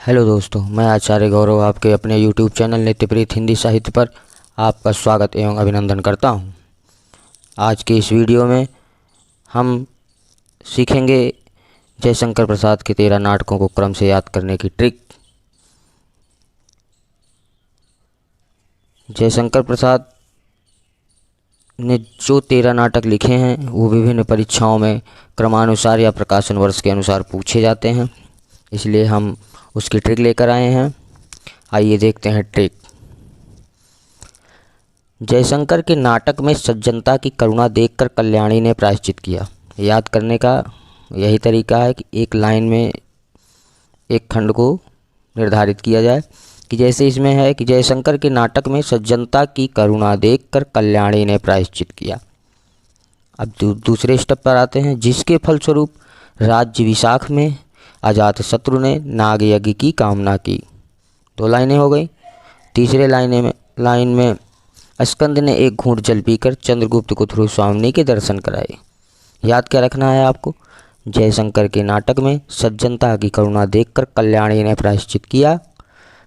Hello दोस्तों, मैं आचार्य गौरव आपके अपने यूट्यूब चैनल नित्यप्रीत हिंदी साहित्य पर आपका स्वागत एवं अभिनंदन करता हूं। आज के इस वीडियो में हम सीखेंगे जयशंकर प्रसाद के 13 नाटकों को क्रम से याद करने की ट्रिक। जयशंकर प्रसाद ने जो 13 नाटक लिखे हैं वो विभिन्न परीक्षाओं में क्रमानुसार या प्रकाशन वर्ष के अनुसार पूछे जाते हैं, इसलिए हम उसकी ट्रिक लेकर आए हैं। आइए देखते हैं ट्रिक। जयशंकर के नाटक में सज्जनता की करुणा देखकर कल्याणी ने प्रायश्चित किया। याद करने का यही तरीका है कि एक लाइन में एक खंड को निर्धारित किया जाए कि जैसे इसमें है कि जयशंकर के नाटक में सज्जनता की करुणा देखकर कल्याणी ने प्रायश्चित किया। अब दूसरे स्टेप पर आते हैं। जिसके फलस्वरूप राज्य विशाख में अजातशत्रु ने नाग यज्ञ की कामना की। 2 लाइनें हो गई। तीसरे लाइन में स्कंद ने एक घूंट जल पीकर चंद्रगुप्त को ध्रुव स्वामिनी के दर्शन कराए। याद क्या रखना है आपको? जयशंकर के नाटक में सज्जनता की करुणा देखकर कल्याणी ने प्रायश्चित किया,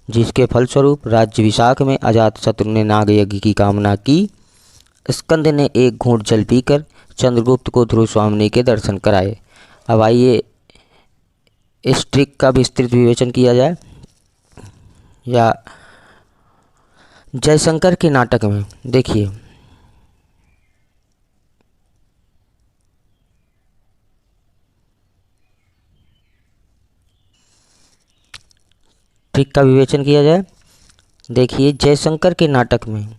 जिसके फलस्वरूप राज्य विशाख में अजातशत्रु ने नाग यज्ञ की कामना की। स्कंद ने एक घूंट जल पीकर चंद्रगुप्त को ध्रुव स्वामिनी के दर्शन कराए। अब आइए इस ट्रिक का विस्तृत विवेचन किया जाए। या जयशंकर के नाटक में देखिए, ट्रिक का विवेचन किया जाए। देखिए, जयशंकर के नाटक में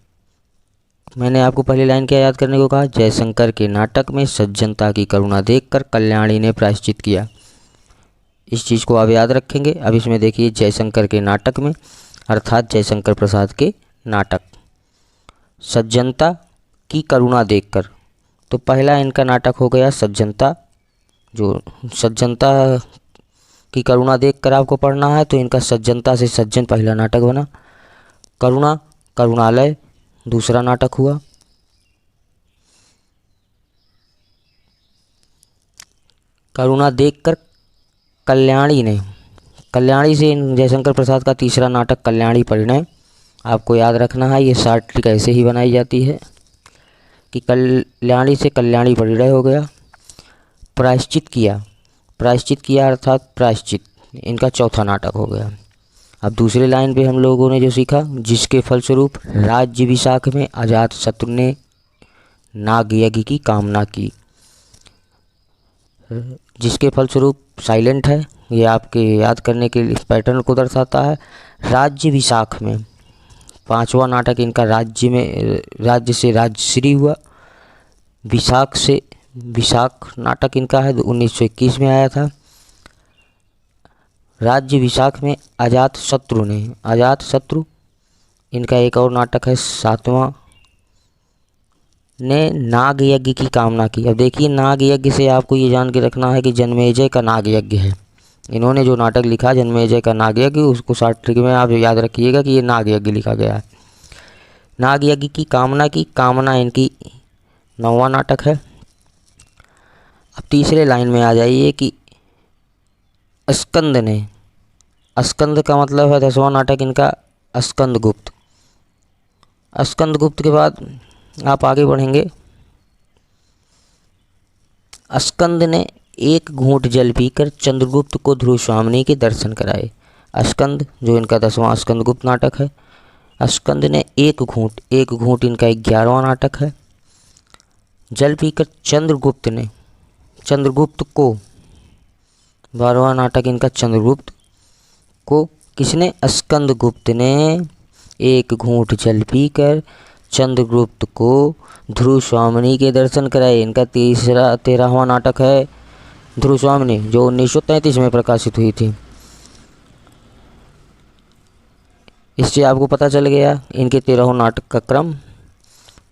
मैंने आपको पहली लाइन क्या याद करने को कहा? जयशंकर के नाटक में सज्जनता की करुणा देखकर कल्याणी ने प्रायश्चित किया। इस चीज़ को आप याद रखेंगे। अब इसमें देखिए, जयशंकर के नाटक में अर्थात जयशंकर प्रसाद के नाटक, सज्जनता की करुणा देखकर, तो पहला इनका नाटक हो गया सज्जनता। जो सज्जनता की करुणा देखकर आपको पढ़ना है तो इनका सज्जनता से सज्जन पहला नाटक बना। करुणा, करुणालय दूसरा नाटक हुआ। करुणा देखकर कल्याणी से जयशंकर प्रसाद का तीसरा नाटक कल्याणी परिणय। आपको याद रखना है, ये शॉर्ट ट्रिक ऐसे ही बनाई जाती है कि कल्याणी से कल्याणी परिणय हो गया। प्रायश्चित किया अर्थात प्रायश्चित, इनका चौथा नाटक हो गया। अब दूसरे लाइन पे हम लोगों ने जो सीखा, जिसके फलस्वरूप राज्य विशाख में अजातशत्रु ने नाग यज्ञ की कामना की। जिसके फलस्वरूप साइलेंट है, ये आपके याद करने के लिए पैटर्न को दर्शाता है। राज्य विशाख में 5वां नाटक इनका राज्य से राजश्री हुआ। विशाख नाटक इनका है, 1921 में आया था। राज्य विशाख में अजातशत्रु इनका एक और नाटक है 7वां, ने नाग यज्ञ की कामना की। अब देखिए, नाग यज्ञ से आपको ये जान के रखना है कि जन्मेजय का नाग यज्ञ है। इन्होंने जो नाटक लिखा जन्मेजय का नाग यज्ञ, उसको शॉर्ट ट्रिक में आप याद रखिएगा कि ये नाग यज्ञ लिखा गया है। नाग यज्ञ की कामना इनकी 9वां नाटक है। अब तीसरे लाइन में आ जाइए कि स्कंद का मतलब है 10वां नाटक इनका स्कंदगुप्त। स्कंदगुप्त के बाद आप आगे बढ़ेंगे। स्कंद ने एक घूंट जल पीकर चंद्रगुप्त को ध्रुव स्वामिनी के दर्शन कराए। स्कंद जो इनका 10वां स्कंदगुप्त नाटक है। स्कंद ने एक घूंट इनका 11वां नाटक है, जल पीकर चंद्रगुप्त को 12वां नाटक इनका चंद्रगुप्त को किसने? स्कंदगुप्त ने एक घूंट जल पीकर चंद्रगुप्त को ध्रुव स्वामिनी के दर्शन कराए। इनका 13वां नाटक है ध्रुव स्वामिनी, जो 1933 में प्रकाशित हुई थी। इससे आपको पता चल गया इनके 13 नाटक का क्रम।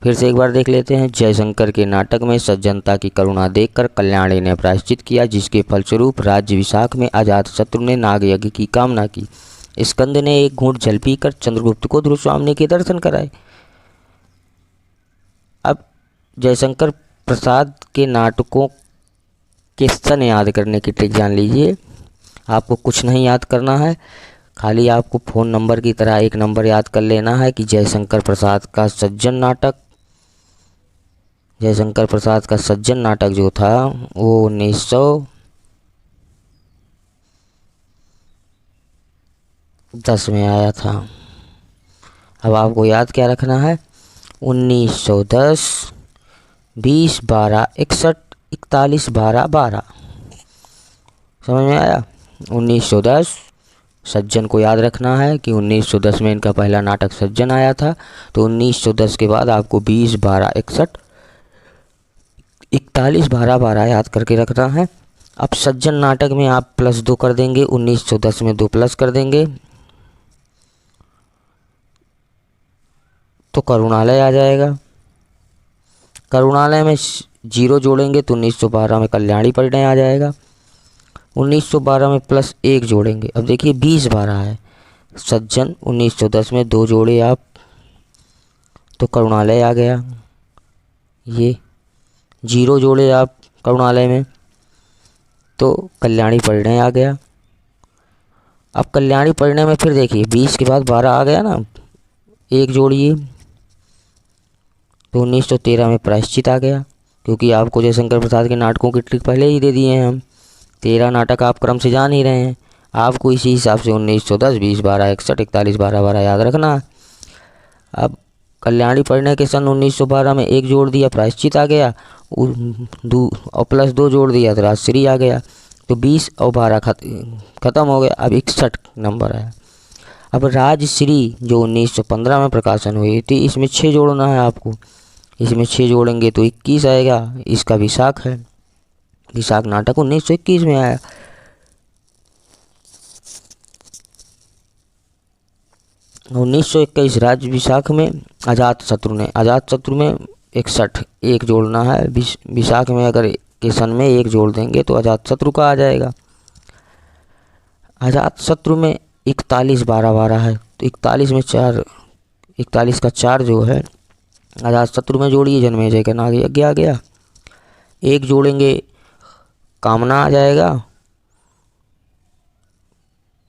फिर से एक बार देख लेते हैं। जयशंकर के नाटक में सज्जनता की करुणा देखकर कल्याणी ने प्रायश्चित किया, जिसके फलस्वरूप राज्य विशाख में अजातशत्रु ने नाग यज्ञ की कामना की। स्कंद ने एक घूंट जल पीकर चंद्रगुप्त को ध्रुव स्वामिनी के दर्शन कराए। अब जयशंकर प्रसाद के नाटकों के सन याद करने की ट्रिक जान लीजिए। आपको कुछ नहीं याद करना है, खाली आपको फ़ोन नंबर की तरह एक नंबर याद कर लेना है कि जयशंकर प्रसाद का सज्जन नाटक। जयशंकर प्रसाद का सज्जन नाटक जो था वो 1910 में आया था। अब आपको याद क्या रखना है? 1910, 20, 12, 61, 41, 12, 12। समझ में आया? 1910 सज्जन को याद रखना है कि 1910 में इनका पहला नाटक सज्जन आया था। तो 1910 के बाद आपको 20, 12, 61, 41, 12, 12 याद करके रखना है। अब सज्जन नाटक में आप +2 कर देंगे, 1910 में 2 प्लस कर देंगे तो करुणालय आ जाएगा। करुणालय में 0 जोड़ेंगे तो 1912 में कल्याणी परिणय आ जाएगा। 1912 में +1 जोड़ेंगे। अब देखिए 20, 12 है सज्जन, 1910 में 2 जोड़े आप तो करुणालय आ गया। ये 0 जोड़े आप करुणालय में तो कल्याणी परिणय आ गया। अब कल्याणी परिणय में फिर देखिए 20 के बाद 12 आ गया ना, 1 जोड़िए तो 1913 में प्रायश्चित आ गया। क्योंकि आपको जयशंकर प्रसाद के नाटकों की ट्रिक पहले ही दे दिए हैं हम, 13 नाटक आप क्रम से जान ही रहे हैं। आपको इसी हिसाब से 1910, 20, 12, 61, 41, 12, 12 याद रखना है। अब कल्याणी परिणय के सन 1912 में 1 जोड़ दिया, प्रायश्चित आ गया, और +2 जोड़ दिया तो राजश्री आ गया। तो 20 और 12 ख़त्म हो गया। अब 61 नंबर है। अब राजश्री जो 1915 में प्रकाशन हुई थी, इसमें 6 जोड़ना है आपको। इसमें 6 जोड़ेंगे तो 21 आएगा। इसका विशाख है। विशाख नाटक 1921 में आया। उन्नीस 1921 राज्य विशाख में अजातशत्रु में 61 1 जोड़ना है। विशाख में अगर के सन में 1 जोड़ देंगे तो अजातशत्रु का आ जाएगा। अजातशत्रु में 41, 12, 12 है तो 41 में 4, 41 का 4 जो है अजातशत्रु में जोड़िए, जन्मेजय का नागयज्ञ आ गया। 1 जोड़ेंगे कामना आ जाएगा।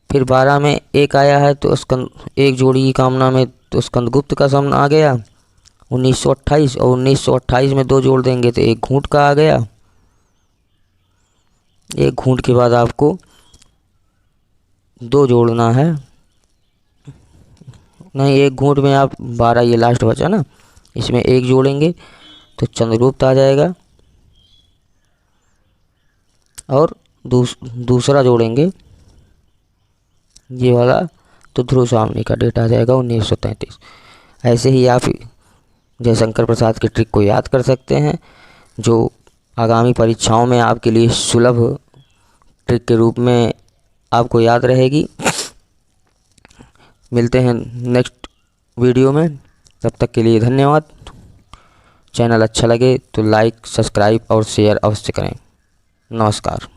फिर 12 में 1 आया है तो स्कंद, 1 जोड़ी कामना में तो स्कंदगुप्त का सम आ गया 1928। और 1928 में 2 जोड़ देंगे तो 1 घूंट का आ गया। 1 घूंट के बाद आपको 2 जोड़ना है, नहीं 1 घूंट में आप 12, ये लास्ट बचा ना, इसमें 1 जोड़ेंगे तो चंद्रगुप्त आ जाएगा। और दूसरा जोड़ेंगे ये वाला तो ध्रुव स्वामी का डेट आ जाएगा 1933। ऐसे ही आप जयशंकर प्रसाद की ट्रिक को याद कर सकते हैं, जो आगामी परीक्षाओं में आपके लिए सुलभ ट्रिक के रूप में आपको याद रहेगी। मिलते हैं नेक्स्ट वीडियो में, तब तक के लिए धन्यवाद। चैनल अच्छा लगे तो लाइक, सब्सक्राइब और शेयर अवश्य करें। नमस्कार।